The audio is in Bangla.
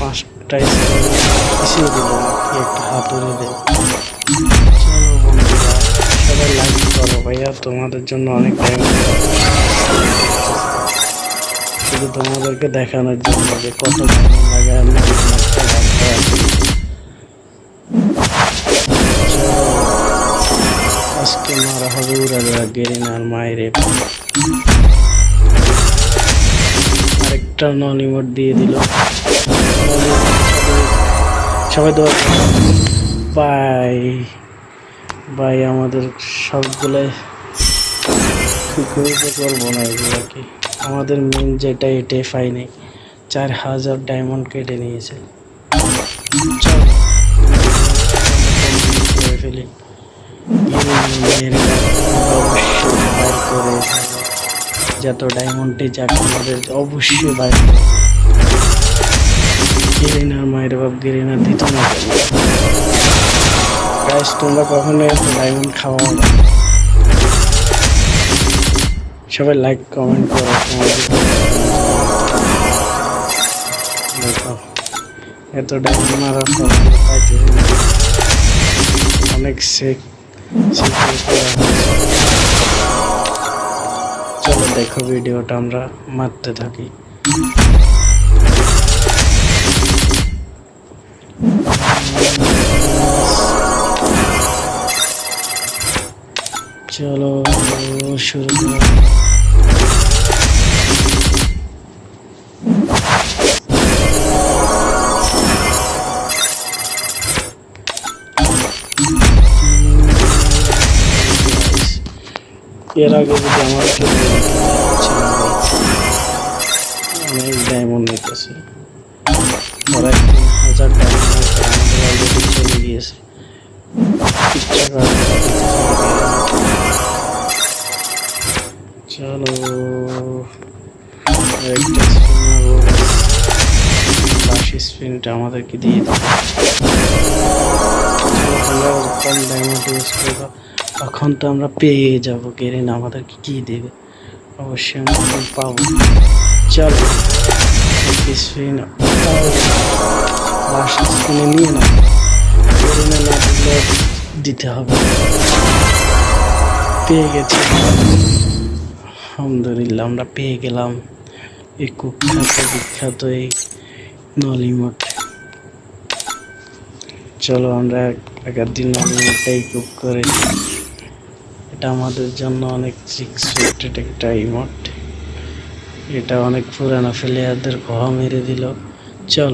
5টা পিছিয়ে দিল নাকি একটা হাতুড়ি দেয়। চলো বন্ধুরা, সবাই লাইক করো ভাইয়া, তোমাদের জন্য অনেক টাইম, শুধু তোমাদেরকে দেখানোর জন্য যে কত টাইম লাগে। আমি একটা লাইক করার জন্য। আজকে মারা হবে উড়াদুরা গেরিনার মায়ের। আরেকটা নন ইমোট দিয়ে দিল। সবাই দোয়া বাই বাই। আমাদের সবগুলাই গ্রুপে করবো না এগুলো কি, আমাদের মেন যেটা এটাই পাইনি, 4000 ডায়মন্ড কেটে নিয়েছে। চল করে ফেলি। যত ডায়মন্ডে যাক আমাদের অবশ্যই বাইরে গেরিনার মায়ের বাপ গেরিনার দিত না। গাইস, তোমরা কখনো ডায়মন্ড খাওয়া? সবাই লাইক কমেন্ট করো। দেখো এত ডায়মন্ড মারার পর অনেক চলো দেখো ভিডিওটা, আমরা মারতে থাকি। চলো শুরু করো। এর আগে যদি আমার অনেক ডায়মন্ড নিতেছে, ওরা 3000 ডায়মন্ড আমাদের অলরেডি চলে গিয়েছে। চলো বাসি স্পিনটা আমাদেরকে দিয়ে দিবে। কম ডায়মন্ড ইউজ করবো, তখন তো আমরা পেয়ে যাবো। গেরিনা আমাদেরকে কি দেবে, অবশ্যই আমরা পাবো। চলো স্পিন লাস্ট স্পিনে নিয়ে না, গেরিনা না দিলে দিতে হবে। পেয়ে গেছি, আলহামদুলিল্লাহ আমরা পেয়ে গেলাম এই কুখ্যাত বিখ্যাত এই নলিমট। চলো আমরা আগের দিন নলিমটটাই কুক করে, এটা আমাদের জন্য অনেক এক্সপেক্টেড একটা ইমোট। এটা অনেক পুরানো প্লেয়ারদের ঘোড়া মেরে দিল। চল